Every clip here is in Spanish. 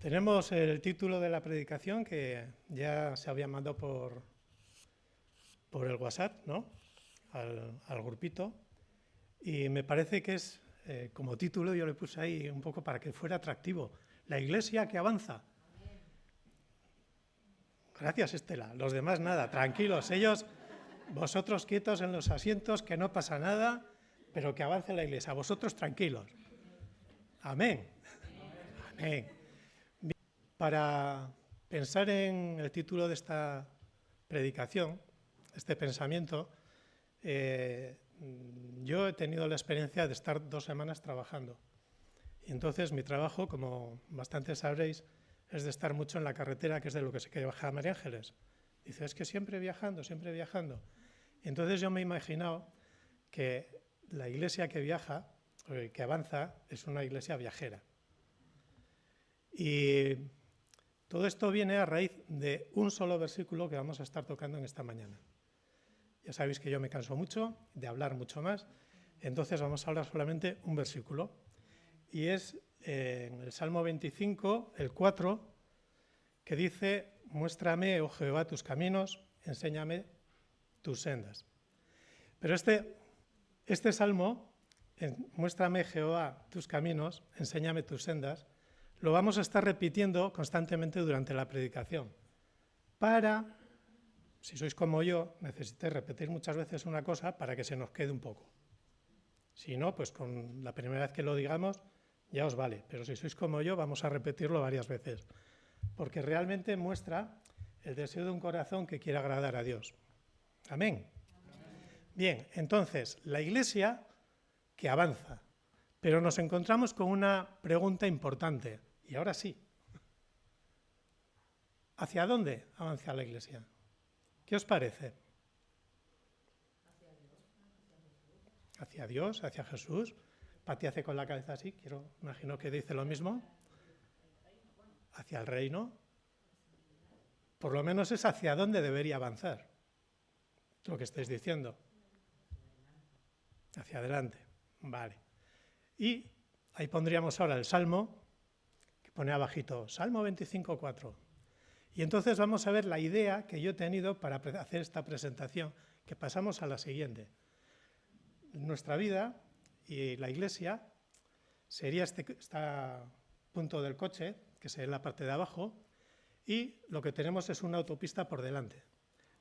Tenemos el título de la predicación que ya se había mandado por el WhatsApp, ¿no? al grupito, y me parece que es, como título yo le puse ahí un poco para que fuera atractivo. La iglesia que avanza. Gracias, Estela. Los demás nada, tranquilos. Vosotros quietos en los asientos, que no pasa nada, pero que avance la iglesia. Vosotros tranquilos. Amén. Amén. Para pensar en el título de esta predicación, este pensamiento, yo he tenido la experiencia de estar 2 semanas trabajando. Y entonces mi trabajo, como bastante sabréis, es de estar mucho en la carretera, que es de lo que se queja María Ángeles. Dice, es que siempre viajando, siempre viajando. Y entonces yo me he imaginado que la iglesia que viaja, que avanza, es una iglesia viajera. Y todo esto viene a raíz de un solo versículo que vamos a estar tocando en esta mañana. Ya sabéis que yo me canso mucho de hablar mucho más, entonces vamos a hablar solamente un versículo. Y es en el Salmo 25, el 4, que dice, muéstrame, oh Jehová, tus caminos, enséñame tus sendas. Pero este salmo, muéstrame, Jehová, tus caminos, enséñame tus sendas, lo vamos a estar repitiendo constantemente durante la predicación. Para, si sois como yo, necesitáis repetir muchas veces una cosa para que se nos quede un poco. Si no, pues con la primera vez que lo digamos, ya os vale. Pero si sois como yo, vamos a repetirlo varias veces. Porque realmente muestra el deseo de un corazón que quiere agradar a Dios. Amén. Bien, entonces, la iglesia que avanza. Pero nos encontramos con una pregunta importante. Y ahora sí. ¿Hacia dónde avanza la iglesia? ¿Qué os parece? Hacia Dios, hacia Jesús. Pati hace con la cabeza así, imagino que dice lo mismo. Hacia el reino. Por lo menos es hacia dónde debería avanzar. Lo que estáis diciendo. Hacia adelante. Vale. Y ahí pondríamos ahora el Salmo, que pone abajito, Salmo 25:4. Y entonces vamos a ver la idea que yo he tenido para hacer esta presentación, que pasamos a la siguiente. Nuestra vida y la iglesia sería este punto del coche, que sería la parte de abajo, y lo que tenemos es una autopista por delante.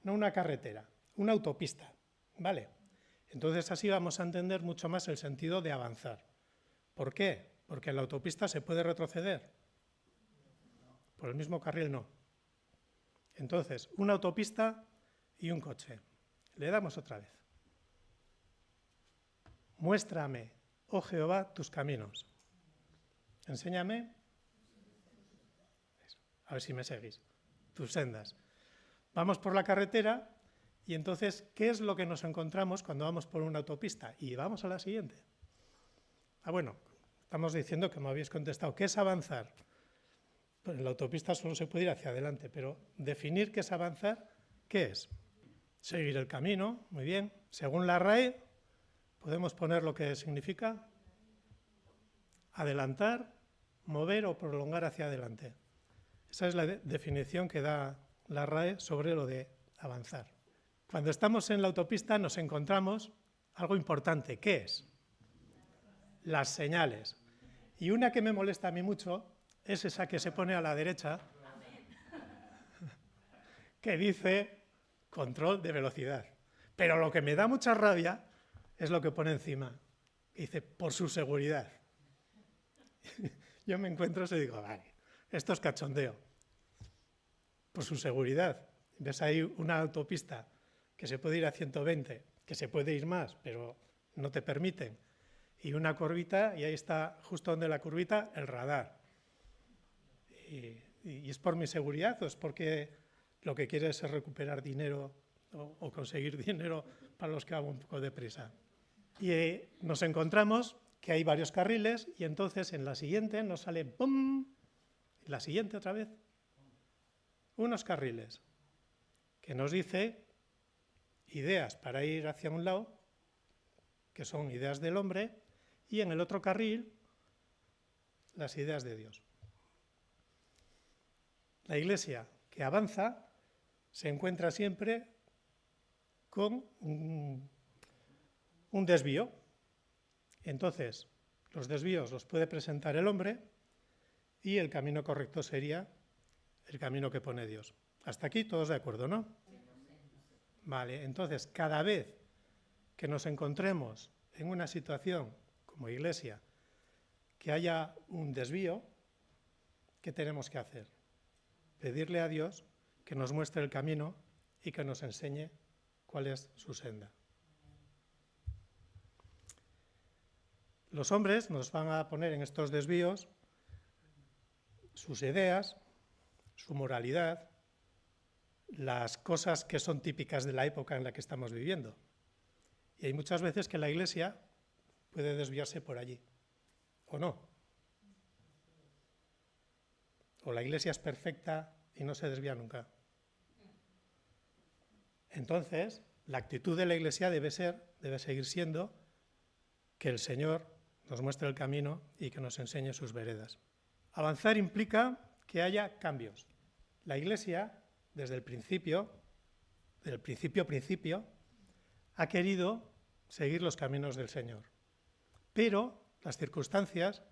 No una carretera, una autopista, ¿vale? Entonces así vamos a entender mucho más el sentido de avanzar. ¿Por qué? Porque en la autopista se puede retroceder. Por el mismo carril no. Entonces, una autopista y un coche. Le damos otra vez. Muéstrame, oh Jehová, tus caminos. Enséñame. A ver si me seguís. Tus sendas. Vamos por la carretera y entonces, ¿qué es lo que nos encontramos cuando vamos por una autopista? Y vamos a la siguiente. Bueno, estamos diciendo que me habéis contestado. ¿Qué es avanzar? Pues en la autopista solo se puede ir hacia adelante, pero definir qué es avanzar, ¿qué es? Seguir el camino, muy bien. Según la RAE, podemos poner lo que significa adelantar, mover o prolongar hacia adelante. Esa es la definición que da la RAE sobre lo de avanzar. Cuando estamos en la autopista nos encontramos algo importante. ¿Qué es? Las señales. Y una que me molesta a mí mucho es esa que se pone a la derecha, que dice control de velocidad. Pero lo que me da mucha rabia es lo que pone encima, que dice por su seguridad. Yo me encuentro eso y digo, vale, esto es cachondeo. Por su seguridad. Ves ahí una autopista que se puede ir a 120, que se puede ir más, pero no te permiten. Y una curvita, y ahí está, justo donde la curvita, el radar. ¿Y es por mi seguridad o es porque lo que quieres es recuperar dinero o conseguir dinero para los que hago un poco de prisa? Y nos encontramos que hay varios carriles y entonces en la siguiente nos sale ¡pum! Y la siguiente otra vez. Unos carriles que nos dice ideas para ir hacia un lado, que son ideas del hombre, y en el otro carril las ideas de Dios. La Iglesia que avanza se encuentra siempre con un desvío. Entonces, los desvíos los puede presentar el hombre y el camino correcto sería el camino que pone Dios. Hasta aquí todos de acuerdo, ¿no? Vale, entonces cada vez que nos encontremos en una situación como Iglesia que haya un desvío, ¿qué tenemos que hacer? Pedirle a Dios que nos muestre el camino y que nos enseñe cuál es su senda. Los hombres nos van a poner en estos desvíos sus ideas, su moralidad, las cosas que son típicas de la época en la que estamos viviendo. Y hay muchas veces que la Iglesia puede desviarse por allí, ¿o no? O la Iglesia es perfecta y no se desvía nunca. Entonces, la actitud de la Iglesia debe seguir siendo que el Señor nos muestre el camino y que nos enseñe sus veredas. Avanzar implica que haya cambios. La Iglesia, desde el principio, ha querido seguir los caminos del Señor. Pero las circunstancias,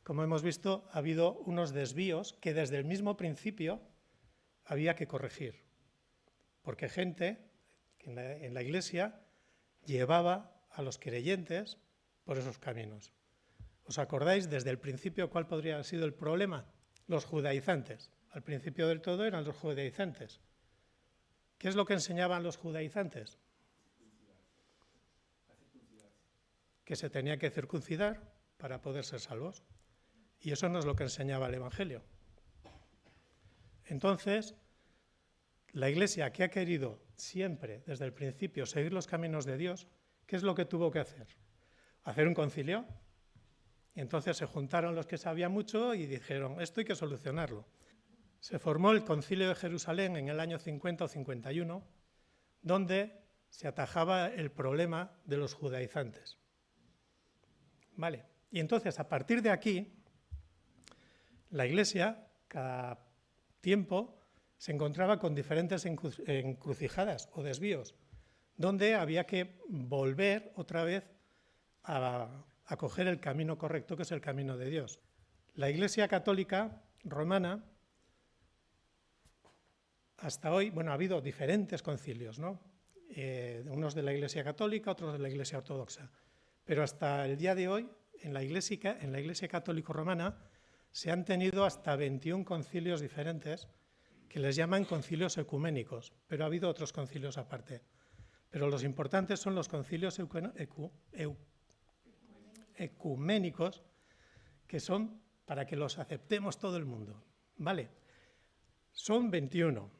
como hemos visto, ha habido unos desvíos que desde el mismo principio había que corregir. Porque gente en la Iglesia llevaba a los creyentes por esos caminos. ¿Os acordáis desde el principio cuál podría haber sido el problema? Los judaizantes. Al principio del todo eran los judaizantes. ¿Qué es lo que enseñaban los judaizantes? Que se tenía que circuncidar para poder ser salvos. Y eso no es lo que enseñaba el Evangelio. Entonces, la Iglesia que ha querido siempre, desde el principio, seguir los caminos de Dios, ¿qué es lo que tuvo que hacer? Hacer un concilio. Y entonces se juntaron los que sabían mucho y dijeron, esto hay que solucionarlo. Se formó el Concilio de Jerusalén en el año 50 o 51, donde se atajaba el problema de los judaizantes. Vale. Y entonces, a partir de aquí, la Iglesia, cada tiempo, se encontraba con diferentes encrucijadas o desvíos, donde había que volver otra vez a coger el camino correcto, que es el camino de Dios. La Iglesia Católica Romana, hasta hoy, ha habido diferentes concilios, ¿no? Unos de la Iglesia Católica, otros de la Iglesia Ortodoxa. Pero hasta el día de hoy, en la Iglesia Católica Romana, se han tenido hasta 21 concilios diferentes que les llaman concilios ecuménicos, pero ha habido otros concilios aparte. Pero los importantes son los concilios ecuménicos, que son para que los aceptemos todo el mundo. ¿Vale? Son 21.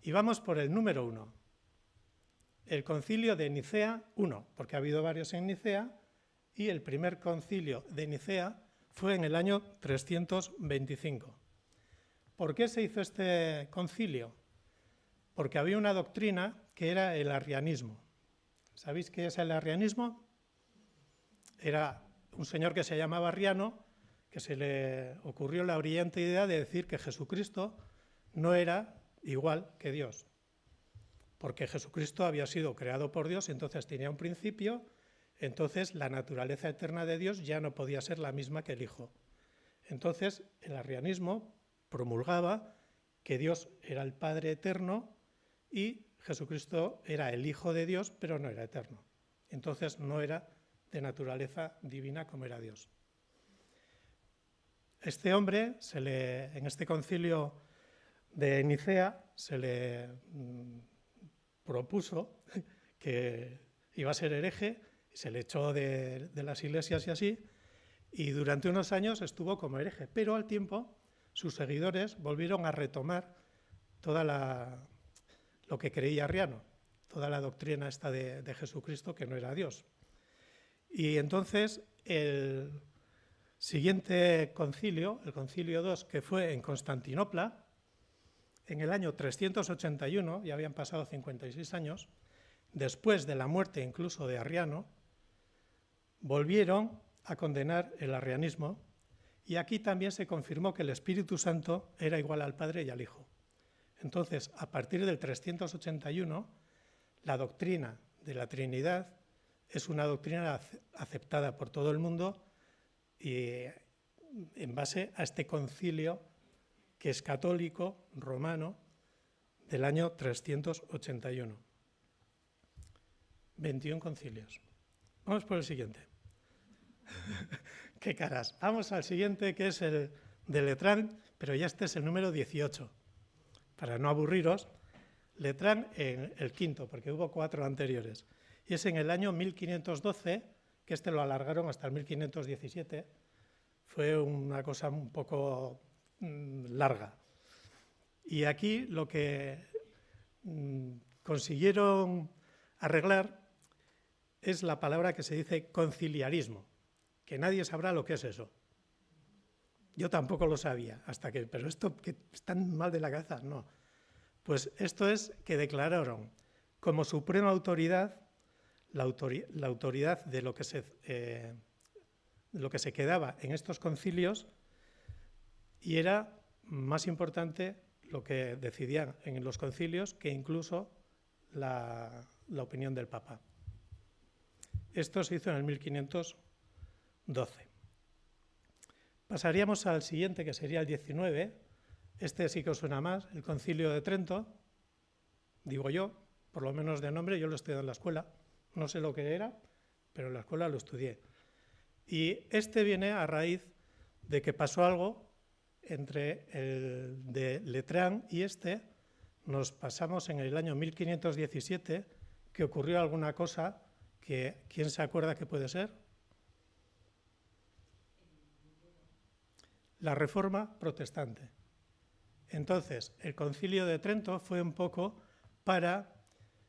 Y vamos por el número 1. El concilio de Nicea I, porque ha habido varios en Nicea, y el primer concilio de Nicea fue en el año 325. ¿Por qué se hizo este concilio? Porque había una doctrina que era el arrianismo. ¿Sabéis qué es el arrianismo? Era un señor que se llamaba Arriano, que se le ocurrió la brillante idea de decir que Jesucristo no era igual que Dios, porque Jesucristo había sido creado por Dios, entonces tenía un principio, entonces la naturaleza eterna de Dios ya no podía ser la misma que el Hijo. Entonces el arrianismo promulgaba que Dios era el Padre eterno y Jesucristo era el Hijo de Dios, pero no era eterno. Entonces no era de naturaleza divina como era Dios. Este hombre, en este concilio de Nicea, se le propuso que iba a ser hereje, se le echó de las iglesias y así, y durante unos años estuvo como hereje, pero al tiempo sus seguidores volvieron a retomar lo que creía Arriano, toda la doctrina esta de Jesucristo, que no era Dios. Y entonces el siguiente concilio, el concilio II, que fue en Constantinopla, en el año 381, ya habían pasado 56 años, después de la muerte incluso de Arriano, volvieron a condenar el arrianismo Y aquí también se confirmó que el Espíritu Santo era igual al Padre y al Hijo. Entonces, a partir del 381, la doctrina de la Trinidad es una doctrina aceptada por todo el mundo y en base a este concilio que es católico, romano, del año 381. 21 concilios. Vamos por el siguiente. Qué caras. Vamos al siguiente, que es el de Letrán, pero ya este es el número 18. Para no aburriros, Letrán en el quinto, porque hubo 4 anteriores. Y es en el año 1512, que este lo alargaron hasta el 1517. Fue una cosa un poco larga. Y aquí lo que consiguieron arreglar es la palabra que se dice conciliarismo, que nadie sabrá lo que es eso. Yo tampoco lo sabía, pero esto que están mal de la cabeza, no. Pues esto es que declararon como suprema autoridad la autoridad de lo que se quedaba en estos concilios, y era más importante lo que decidían en los concilios que incluso la opinión del Papa. Esto se hizo en el 1512. Pasaríamos al siguiente, que sería el 19. Este sí que os suena más, el Concilio de Trento. Digo yo, por lo menos de nombre, yo lo estudié en la escuela. No sé lo que era, pero en la escuela lo estudié. Y este viene a raíz de que pasó algo entre el de Letrán y este. Nos pasamos en el año 1517, que ocurrió alguna cosa que, ¿quién se acuerda que puede ser? La Reforma Protestante. Entonces, el Concilio de Trento fue un poco para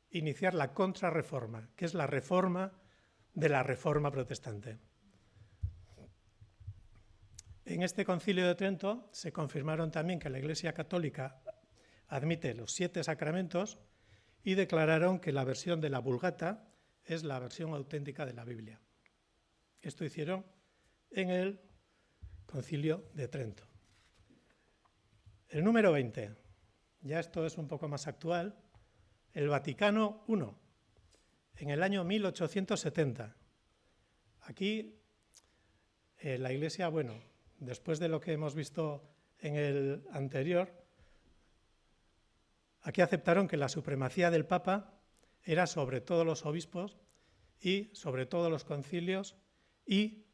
iniciar la contrarreforma, que es la reforma de la Reforma Protestante. En este Concilio de Trento se confirmaron también que la Iglesia Católica admite los 7 sacramentos y declararon que la versión de la Vulgata es la versión auténtica de la Biblia. Esto hicieron en el Concilio de Trento. El número 20, ya esto es un poco más actual, el Vaticano I, en el año 1870. Aquí la Iglesia, bueno, después de lo que hemos visto en el anterior, aquí aceptaron que la supremacía del Papa era sobre todos los obispos y sobre todos los concilios, y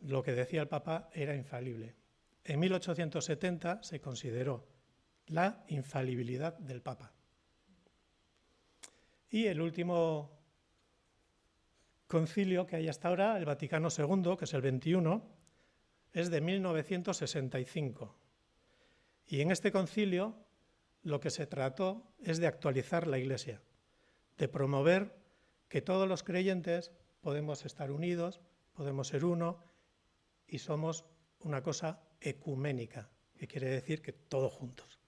lo que decía el Papa era infalible. En 1870 se consideró la infalibilidad del Papa. Y el último concilio que hay hasta ahora, el Vaticano II, que es el 21, es de 1965. Y en este concilio lo que se trató es de actualizar la Iglesia, de promover que todos los creyentes podemos estar unidos, podemos ser uno y somos una cosa ecuménica, que quiere decir que todos juntos.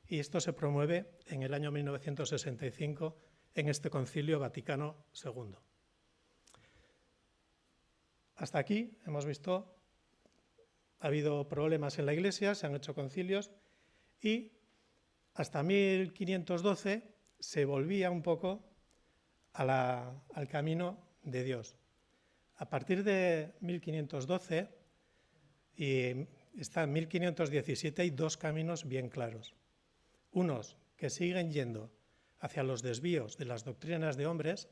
Y esto se promueve en el año 1965 en este Concilio Vaticano II. Hasta aquí hemos visto, ha habido problemas en la Iglesia, se han hecho concilios y hasta 1512 se volvía un poco al camino de Dios. A partir de 1512 y está en 1517 hay 2 caminos bien claros. Unos que siguen yendo hacia los desvíos de las doctrinas de hombres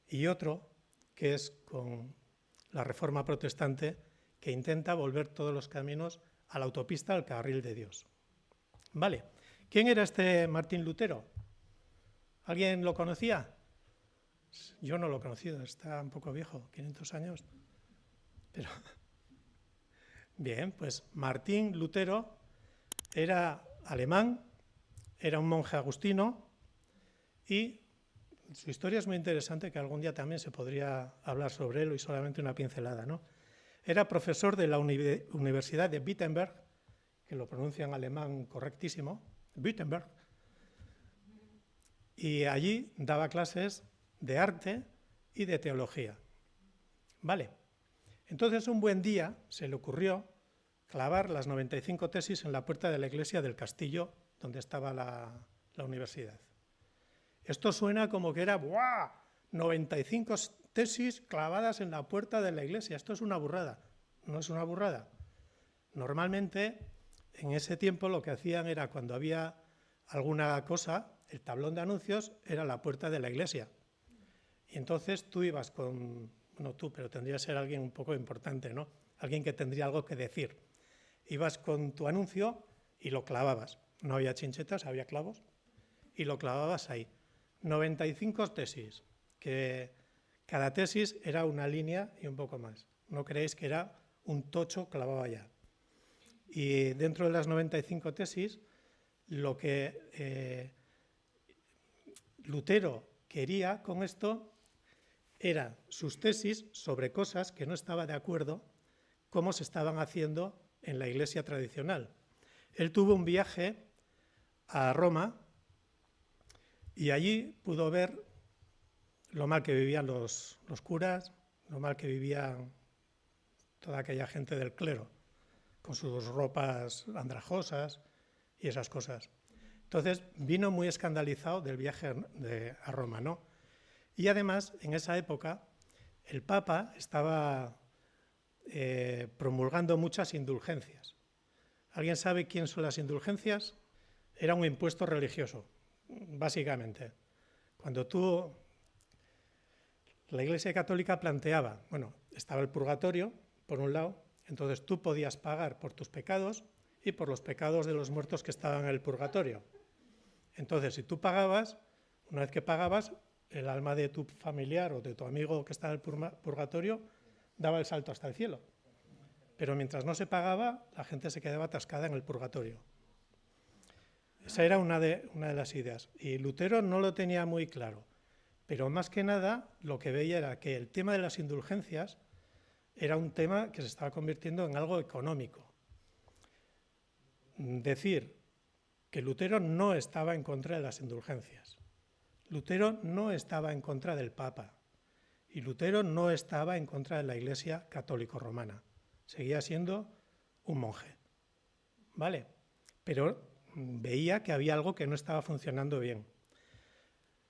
y otro que es con la Reforma Protestante, que intenta volver todos los caminos a la autopista, al carril de Dios. Vale, ¿quién era este Martín Lutero? ¿Alguien lo conocía? Yo no lo he conocido, está un poco viejo, 500 años. Pero bien, pues Martín Lutero era alemán, era un monje agustino y su historia es muy interesante, que algún día también se podría hablar sobre él y solamente una pincelada, ¿no? Era profesor de la Universidad de Wittenberg, que lo pronuncia en alemán correctísimo, Wittenberg, y allí daba clases de arte y de teología. Vale, entonces un buen día se le ocurrió clavar las 95 tesis en la puerta de la iglesia del castillo donde estaba la universidad. Esto suena como que era ¡buah! 95 tesis clavadas en la puerta de la iglesia. Esto es una burrada. No es una burrada. Normalmente, en ese tiempo lo que hacían era cuando había alguna cosa, el tablón de anuncios era la puerta de la iglesia. Y entonces tú ibas con, no tú, pero tendría que ser alguien un poco importante, ¿no? Alguien que tendría algo que decir. Ibas con tu anuncio y lo clavabas. No había chinchetas, había clavos. Y lo clavabas ahí. 95 tesis, que cada tesis era una línea y un poco más. No creéis que era un tocho clavado allá. Y dentro de las 95 tesis, lo que Lutero quería con esto eran sus tesis sobre cosas que no estaba de acuerdo cómo se estaban haciendo en la iglesia tradicional. Él tuvo un viaje a Roma y allí pudo ver lo mal que vivían los curas, lo mal que vivían toda aquella gente del clero, con sus ropas andrajosas y esas cosas. Entonces vino muy escandalizado del viaje a Roma, ¿no? Y además, en esa época, el Papa estaba promulgando muchas indulgencias. ¿Alguien sabe quién son las indulgencias? Era un impuesto religioso, básicamente. Cuando la Iglesia Católica planteaba, bueno, estaba el purgatorio, por un lado, entonces tú podías pagar por tus pecados y por los pecados de los muertos que estaban en el purgatorio. Entonces, si tú pagabas, una vez que pagabas, el alma de tu familiar o de tu amigo que está en el purgatorio daba el salto hasta el cielo. Pero mientras no se pagaba, la gente se quedaba atascada en el purgatorio. Esa era una de las ideas. Y Lutero no lo tenía muy claro. Pero más que nada, lo que veía era que el tema de las indulgencias era un tema que se estaba convirtiendo en algo económico. Decir que Lutero no estaba en contra de las indulgencias. Lutero no estaba en contra del Papa. Y Lutero no estaba en contra de la Iglesia católico-romana. Seguía siendo un monje. ¿Vale? Pero veía que había algo que no estaba funcionando bien.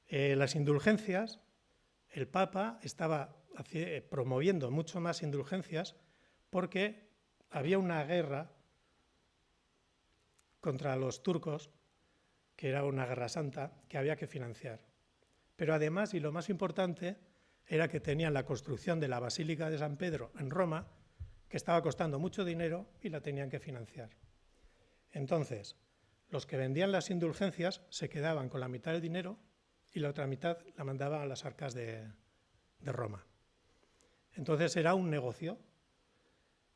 Las indulgencias, el Papa estaba promoviendo mucho más indulgencias porque había una guerra contra los turcos, que era una guerra santa, que había que financiar. Pero además, y lo más importante, era que tenían la construcción de la Basílica de San Pedro en Roma, que estaba costando mucho dinero y la tenían que financiar. Entonces, los que vendían las indulgencias se quedaban con la mitad del dinero y la otra mitad la mandaban a las arcas de Roma. Entonces era un negocio.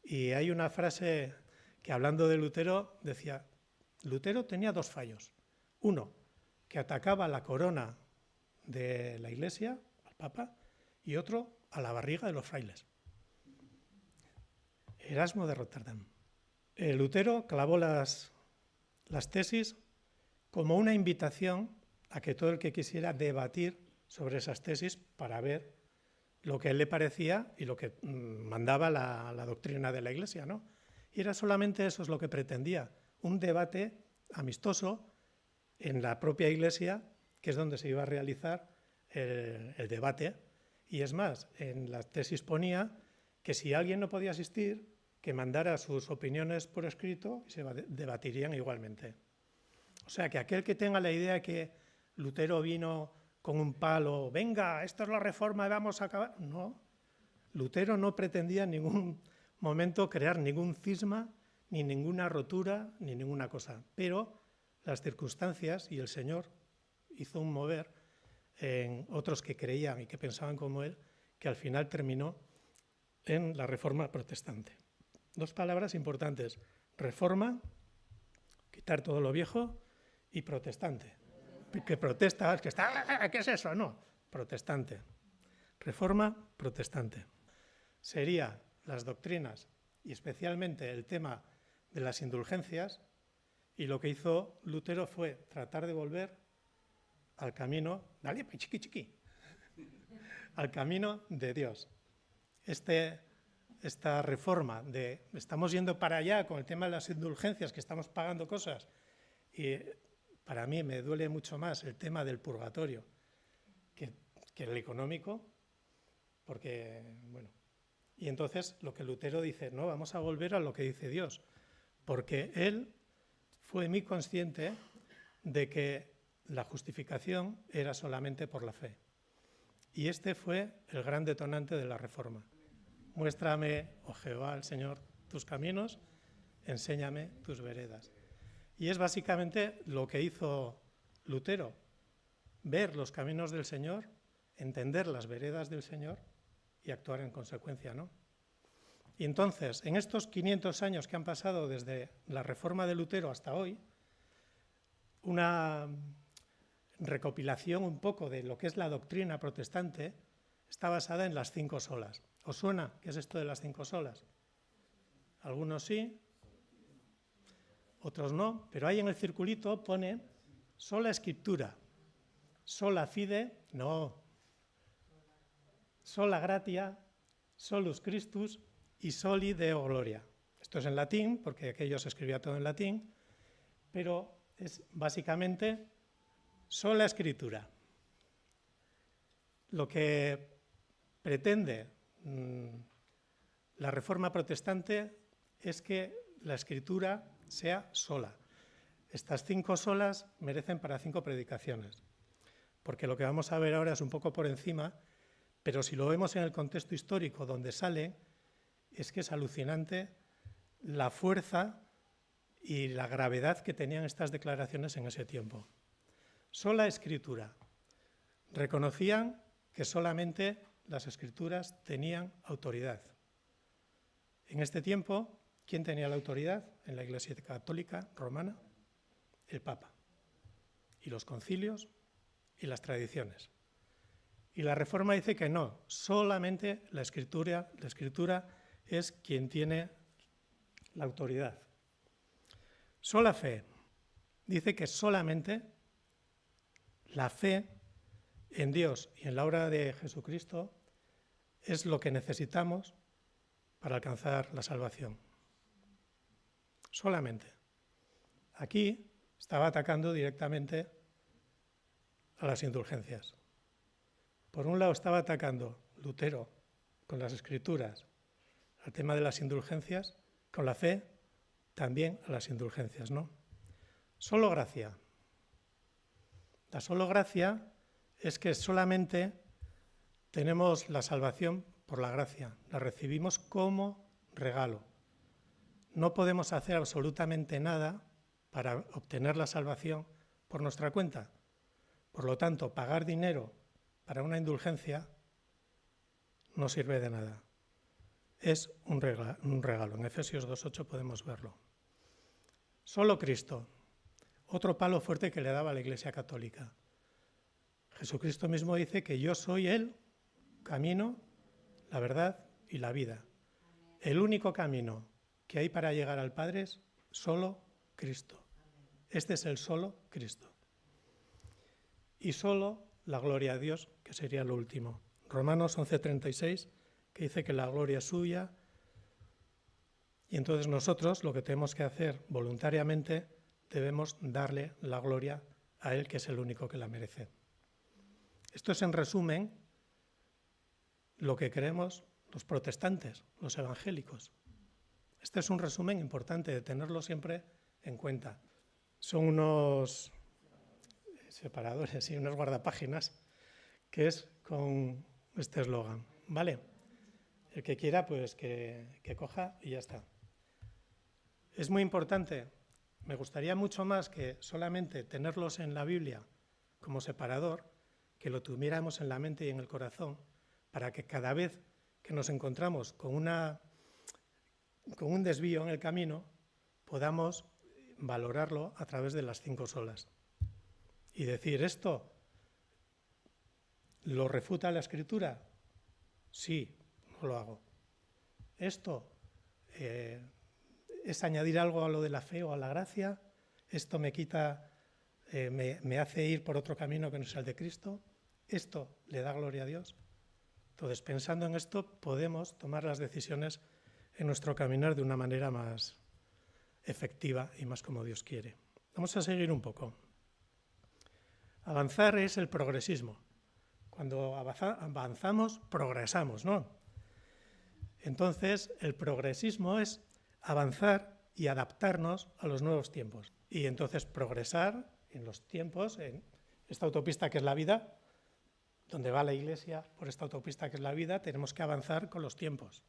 Y hay una frase que, hablando de Lutero, decía, Lutero tenía dos fallos. Uno, que atacaba la corona de la Iglesia, al Papa, y otro, a la barriga de los frailes. Erasmo de Rotterdam. Lutero clavó las tesis como una invitación a que todo el que quisiera debatir sobre esas tesis para ver lo que a él le parecía y lo que mandaba la doctrina de la Iglesia, ¿no? Y era solamente eso es lo que pretendía, un debate amistoso en la propia Iglesia, que es donde se iba a realizar el debate. Y es más, en la tesis ponía que si alguien no podía asistir, que mandara sus opiniones por escrito y se debatirían igualmente. O sea, que aquel que tenga la idea de que Lutero vino con un palo, venga, esto es la reforma y vamos a acabar. No, Lutero no pretendía en ningún momento crear ningún cisma, ni ninguna rotura, ni ninguna cosa. Pero las circunstancias y el Señor hizo un mover en otros que creían y que pensaban como él, que al final terminó en la reforma protestante. Dos palabras importantes, reforma, quitar todo lo viejo, y protestante. Que protesta, que está, ¿qué es eso? No, protestante. Reforma protestante. Sería las doctrinas y especialmente el tema de las indulgencias, y lo que hizo Lutero fue tratar de volver al camino, dale, chiqui, al camino de Dios. Este esta reforma de estamos yendo para allá con el tema de las indulgencias, que estamos pagando cosas, y para mí me duele mucho más el tema del purgatorio que el económico, porque, bueno, y entonces lo que Lutero dice, no, vamos a volver a lo que dice Dios, porque él fue muy consciente de que la justificación era solamente por la fe. Y este fue el gran detonante de la reforma. Muéstrame, oh Jehová, el Señor, tus caminos, enséñame tus veredas. Y es básicamente lo que hizo Lutero, ver los caminos del Señor, entender las veredas del Señor y actuar en consecuencia, ¿no? Y entonces, en estos 500 años que han pasado desde la reforma de Lutero hasta hoy, una recopilación un poco de lo que es la doctrina protestante está basada en las 5 solas. ¿Os suena qué es esto de las 5 solas? Algunos sí, otros no, pero ahí en el circulito pone sola escritura, sola fide, no, sola gratia, solus Christus y soli Deo gloria. Esto es en latín, porque aquello se escribía todo en latín, pero es básicamente sola escritura. Lo que pretende la reforma protestante es que la escritura sea sola. Estas 5 solas merecen para 5 predicaciones, porque lo que vamos a ver ahora es un poco por encima, pero si lo vemos en el contexto histórico donde sale, es que es alucinante la fuerza y la gravedad que tenían estas declaraciones en ese tiempo. Sola escritura. Reconocían que solamente las escrituras tenían autoridad. En este tiempo, ¿quién tenía la autoridad en la Iglesia Católica Romana? El Papa. Y los concilios y las tradiciones. Y la Reforma dice que no, solamente la Escritura es quien tiene la autoridad. Sola fe. Dice que solamente la fe en Dios y en la obra de Jesucristo es lo que necesitamos para alcanzar la salvación. Solamente. Aquí estaba atacando directamente a las indulgencias. Por un lado estaba atacando Lutero con las Escrituras al tema de las indulgencias, con la fe también a las indulgencias, ¿no? Solo gracia. La solo gracia es que solamente tenemos la salvación por la gracia, la recibimos como regalo. No podemos hacer absolutamente nada para obtener la salvación por nuestra cuenta. Por lo tanto, pagar dinero para una indulgencia no sirve de nada. Es un regalo. En Efesios 2:8 podemos verlo. Solo Cristo. Otro palo fuerte que le daba a la Iglesia Católica. Jesucristo mismo dice que yo soy el camino, la verdad y la vida. El único camino que hay para llegar al Padre es solo Cristo. Este es el solo Cristo. Y solo la gloria a Dios, que sería lo último. Romanos 11:36, que dice que la gloria es suya. Y entonces nosotros lo que tenemos que hacer voluntariamente, debemos darle la gloria a Él, que es el único que la merece. Esto es, en resumen, lo que creemos los protestantes, los evangélicos. Este es un resumen importante de tenerlo siempre en cuenta. Son unos separadores y unas guardapáginas que es con este eslogan, ¿vale? El que quiera, pues que coja y ya está. Es muy importante, me gustaría mucho más que solamente tenerlos en la Biblia como separador, que lo tuviéramos en la mente y en el corazón, para que cada vez que nos encontramos con un desvío en el camino, podamos valorarlo a través de las 5 solas. Y decir, ¿esto lo refuta la Escritura? Sí, no lo hago. ¿Esto es añadir algo a lo de la fe o a la gracia? ¿Esto me quita, me hace ir por otro camino que no sea el de Cristo? ¿Esto le da gloria a Dios? Entonces, pensando en esto, podemos tomar las decisiones en nuestro caminar de una manera más efectiva y más como Dios quiere. Vamos a seguir un poco. Avanzar es el progresismo. Cuando avanzamos, progresamos, ¿no? Entonces, el progresismo es avanzar y adaptarnos a los nuevos tiempos. Y entonces progresar en los tiempos, en esta autopista que es la vida, donde va la Iglesia, por esta autopista que es la vida, tenemos que avanzar con los tiempos.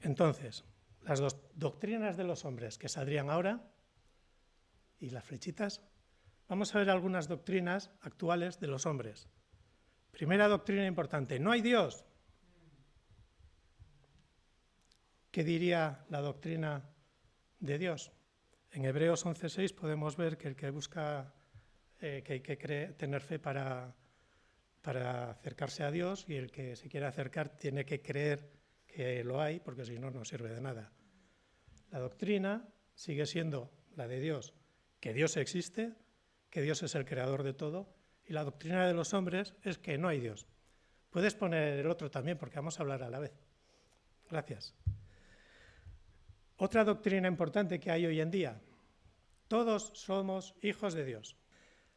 Entonces, las dos doctrinas de los hombres que saldrían ahora, y las flechitas, vamos a ver algunas doctrinas actuales de los hombres. Primera doctrina importante, no hay Dios. ¿Qué diría la doctrina de Dios? En Hebreos 11:6 podemos ver que el que busca, que hay que tener fe para acercarse a Dios, y el que se quiere acercar tiene que creer que lo hay, porque si no, no sirve de nada. La doctrina sigue siendo la de Dios, que Dios existe, que Dios es el creador de todo, y la doctrina de los hombres es que no hay Dios. Puedes poner el otro también, porque vamos a hablar a la vez. Gracias. Otra doctrina importante que hay hoy en día: todos somos hijos de Dios.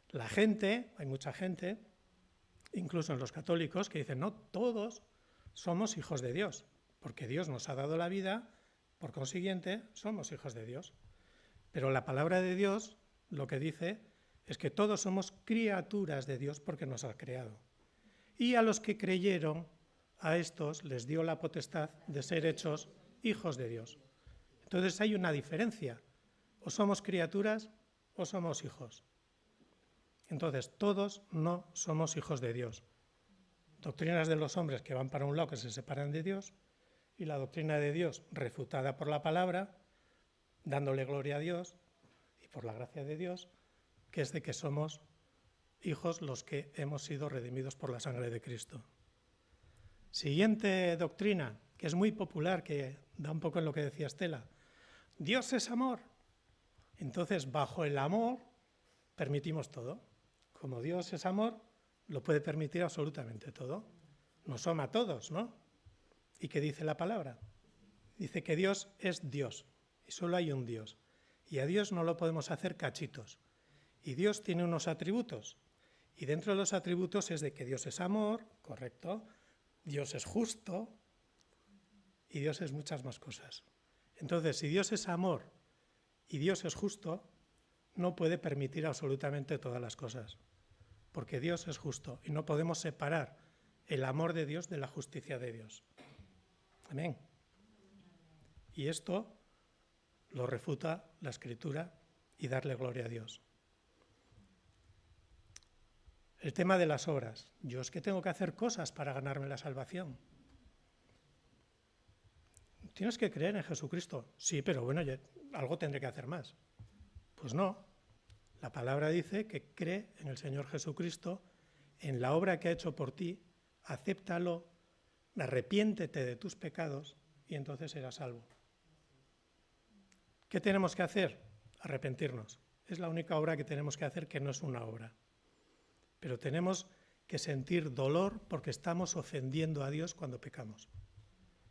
La gente, hay mucha gente, incluso en los católicos, que dicen, no, todos somos hijos de Dios, porque Dios nos ha dado la vida, por consiguiente, somos hijos de Dios. Pero la palabra de Dios lo que dice es que todos somos criaturas de Dios porque nos ha creado. Y a los que creyeron, a estos les dio la potestad de ser hechos hijos de Dios. Entonces hay una diferencia. O somos criaturas o somos hijos. Entonces todos no somos hijos de Dios. Doctrinas de los hombres que van para un lado, que se separan de Dios, y la doctrina de Dios refutada por la palabra, dándole gloria a Dios y por la gracia de Dios, que es de que somos hijos los que hemos sido redimidos por la sangre de Cristo. Siguiente doctrina, que es muy popular, que da un poco en lo que decía Estela. Dios es amor. Entonces, bajo el amor, permitimos todo. Como Dios es amor, lo puede permitir absolutamente todo. Nos ama a todos, ¿no? ¿Y qué dice la palabra? Dice que Dios es Dios, y solo hay un Dios. Y a Dios no lo podemos hacer cachitos. Y Dios tiene unos atributos. Y dentro de los atributos es de que Dios es amor, correcto, Dios es justo, y Dios es muchas más cosas. Entonces, si Dios es amor y Dios es justo, no puede permitir absolutamente todas las cosas, porque Dios es justo y no podemos separar el amor de Dios de la justicia de Dios. Amén. Y esto lo refuta la Escritura y darle gloria a Dios. El tema de las obras. Yo es que tengo que hacer cosas para ganarme la salvación. ¿Tienes que creer en Jesucristo? Sí, pero bueno, algo tendré que hacer más. Pues no. La palabra dice que cree en el Señor Jesucristo, en la obra que ha hecho por ti, acéptalo, arrepiéntete de tus pecados y entonces serás salvo. ¿Qué tenemos que hacer? Arrepentirnos. Es la única obra que tenemos que hacer, que no es una obra. Pero tenemos que sentir dolor porque estamos ofendiendo a Dios cuando pecamos.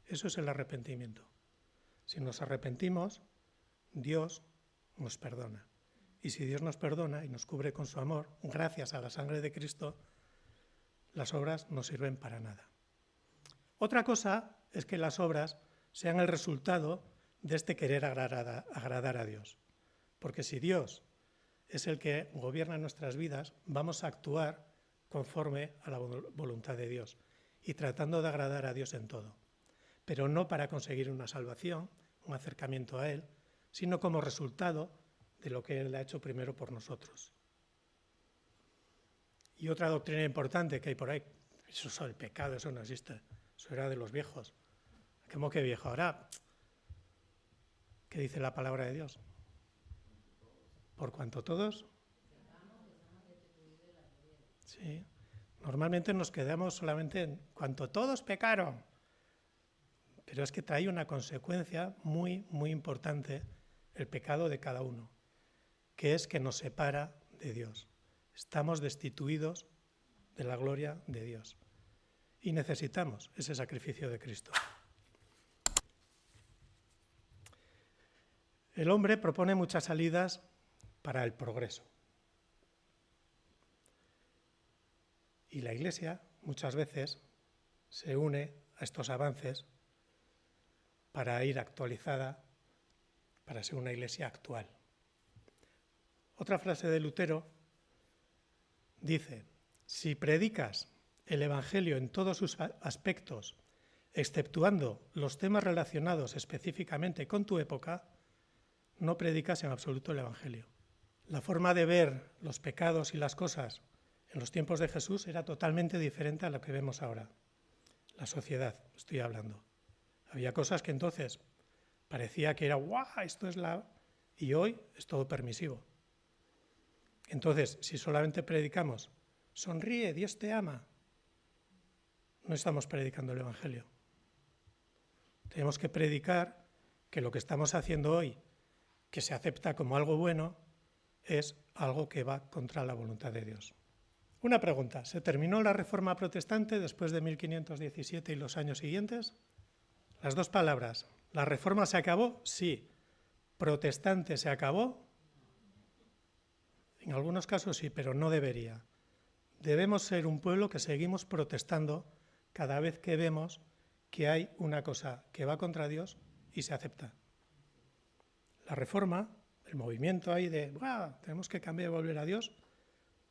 Eso es el arrepentimiento. Si nos arrepentimos, Dios nos perdona. Y si Dios nos perdona y nos cubre con su amor, gracias a la sangre de Cristo, las obras no sirven para nada. Otra cosa es que las obras sean el resultado de este querer agradar a Dios. Porque si Dios es el que gobierna nuestras vidas, vamos a actuar conforme a la voluntad de Dios y tratando de agradar a Dios en todo. Pero no para conseguir una salvación, un acercamiento a Él, sino como resultado de lo que Él ha hecho primero por nosotros. Y otra doctrina importante que hay por ahí, eso es el pecado, eso no existe, eso era de los viejos. ¿Cómo que viejo? Ahora, ¿qué dice la palabra de Dios? Por cuanto todos... Sí, normalmente nos quedamos solamente en cuanto todos pecaron. Pero es que trae una consecuencia muy, muy importante el pecado de cada uno, que es que nos separa de Dios. Estamos destituidos de la gloria de Dios y necesitamos ese sacrificio de Cristo. El hombre propone muchas salidas para el progreso. Y la Iglesia muchas veces se une a estos avances para ir actualizada, para ser una Iglesia actual. Otra frase de Lutero dice: si predicas el Evangelio en todos sus aspectos, exceptuando los temas relacionados específicamente con tu época, no predicas en absoluto el Evangelio. La forma de ver los pecados y las cosas en los tiempos de Jesús era totalmente diferente a lo que vemos ahora. La sociedad, estoy hablando. Había cosas que entonces parecía que era ¡guau! Esto es la... Y hoy es todo permisivo. Entonces, si solamente predicamos sonríe, Dios te ama, no estamos predicando el Evangelio. Tenemos que predicar que lo que estamos haciendo hoy, que se acepta como algo bueno, es algo que va contra la voluntad de Dios. Una pregunta: ¿se terminó la Reforma Protestante después de 1517 y los años siguientes? Las dos palabras. ¿La Reforma se acabó? Sí. ¿Protestante se acabó? En algunos casos sí, pero no debería. Debemos ser un pueblo que seguimos protestando cada vez que vemos que hay una cosa que va contra Dios y se acepta. La Reforma, el movimiento ahí de tenemos que cambiar y volver a Dios,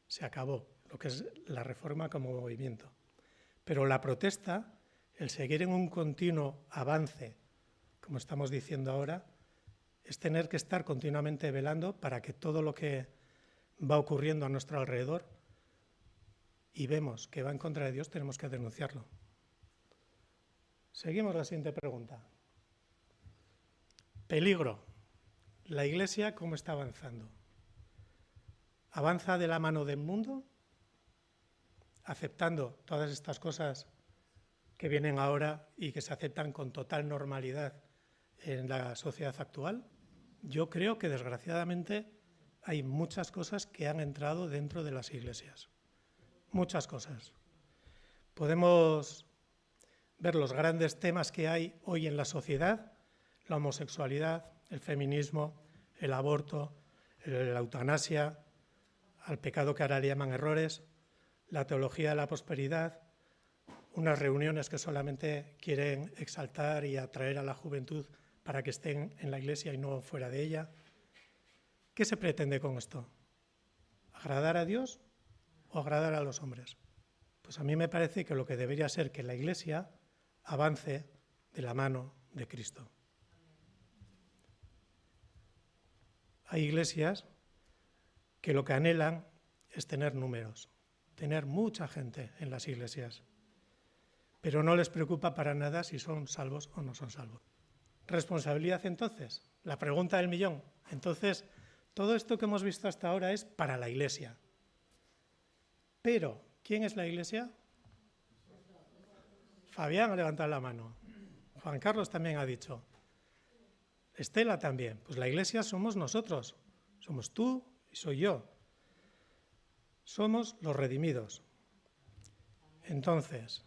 se acabó, lo que es la Reforma como movimiento. Pero la protesta, el seguir en un continuo avance, como estamos diciendo ahora, es tener que estar continuamente velando para que todo lo que va ocurriendo a nuestro alrededor y vemos que va en contra de Dios, tenemos que denunciarlo. Seguimos la siguiente pregunta. Peligro. ¿La Iglesia cómo está avanzando? ¿Avanza de la mano del mundo, aceptando todas estas cosas que vienen ahora y que se aceptan con total normalidad en la sociedad actual? Yo creo que desgraciadamente hay muchas cosas que han entrado dentro de las iglesias. Muchas cosas. Podemos ver los grandes temas que hay hoy en la sociedad: la homosexualidad, el feminismo, el aborto, la eutanasia, al pecado que ahora le llaman errores, la teología de la prosperidad, unas reuniones que solamente quieren exaltar y atraer a la juventud para que estén en la iglesia y no fuera de ella. ¿Qué se pretende con esto? ¿Agradar a Dios o agradar a los hombres? Pues a mí me parece que lo que debería ser que la Iglesia avance de la mano de Cristo. Hay iglesias que lo que anhelan es tener números, tener mucha gente en las iglesias, pero no les preocupa para nada si son salvos o no son salvos. ¿Responsabilidad entonces? La pregunta del millón. Entonces, todo esto que hemos visto hasta ahora es para la Iglesia. Pero, ¿quién es la Iglesia? Fabián ha levantado la mano. Juan Carlos también ha dicho. Estela también. Pues la Iglesia somos nosotros. Somos tú y soy yo. Somos los redimidos. Entonces,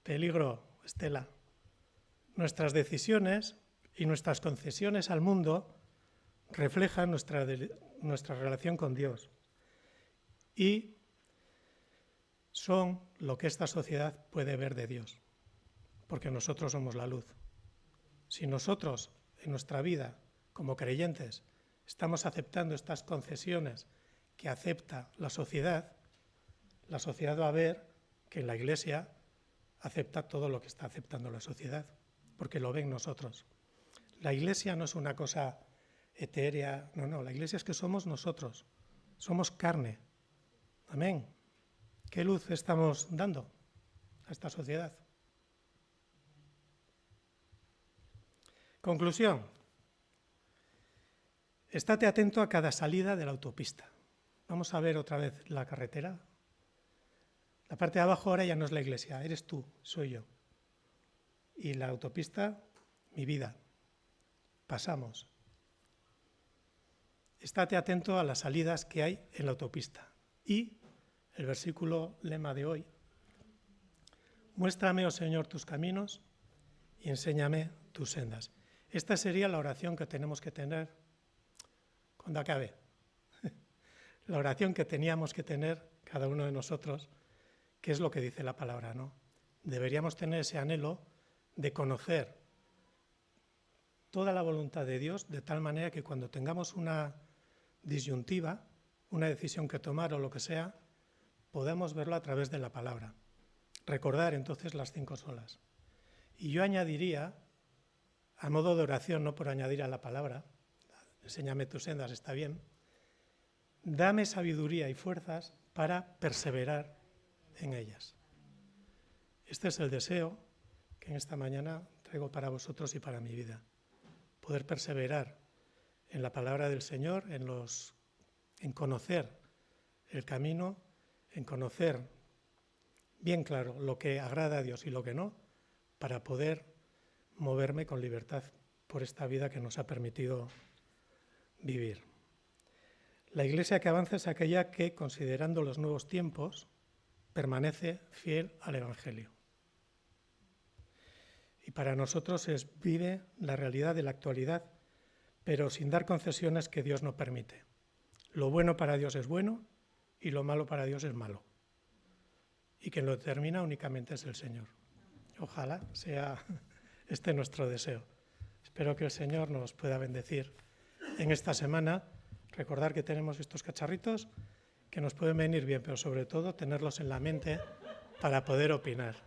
peligro, Estela. Nuestras decisiones y nuestras concesiones al mundo reflejan nuestra relación con Dios y son lo que esta sociedad puede ver de Dios, porque nosotros somos la luz. Si nosotros en nuestra vida como creyentes estamos aceptando estas concesiones que acepta la sociedad va a ver que en la Iglesia acepta todo lo que está aceptando la sociedad, porque lo ven nosotros. La Iglesia no es una cosa etérea, no, la Iglesia es que somos nosotros, somos carne. Amén. ¿Qué luz estamos dando a esta sociedad? Conclusión. Estate atento a cada salida de la autopista. Vamos a ver otra vez la carretera. La parte de abajo ahora ya no es la Iglesia, eres tú, soy yo. Y la autopista, mi vida. Pasamos. Estate atento a las salidas que hay en la autopista. Y el versículo lema de hoy: muéstrame, oh Señor, tus caminos y enséñame tus sendas. Esta sería la oración que tenemos que tener cuando acabe. La oración que teníamos que tener cada uno de nosotros, que es lo que dice la palabra, ¿no? Deberíamos tener ese anhelo de conocer toda la voluntad de Dios, de tal manera que cuando tengamos una disyuntiva, una decisión que tomar o lo que sea, podamos verlo a través de la palabra. Recordar entonces las 5 solas. Y yo añadiría, a modo de oración, no por añadir a la palabra, enséñame tus sendas, está bien, dame sabiduría y fuerzas para perseverar en ellas. Este es el deseo que en esta mañana traigo para vosotros y para mi vida. Poder perseverar en la palabra del Señor, en conocer el camino, en conocer bien claro lo que agrada a Dios y lo que no, para poder moverme con libertad por esta vida que nos ha permitido vivir. La Iglesia que avanza es aquella que, considerando los nuevos tiempos, permanece fiel al Evangelio. Y para nosotros vive la realidad de la actualidad, pero sin dar concesiones que Dios no permite. Lo bueno para Dios es bueno y lo malo para Dios es malo. Y quien lo determina únicamente es el Señor. Ojalá sea este nuestro deseo. Espero que el Señor nos pueda bendecir en esta semana. Recordar que tenemos estos cacharritos que nos pueden venir bien, pero sobre todo tenerlos en la mente para poder opinar.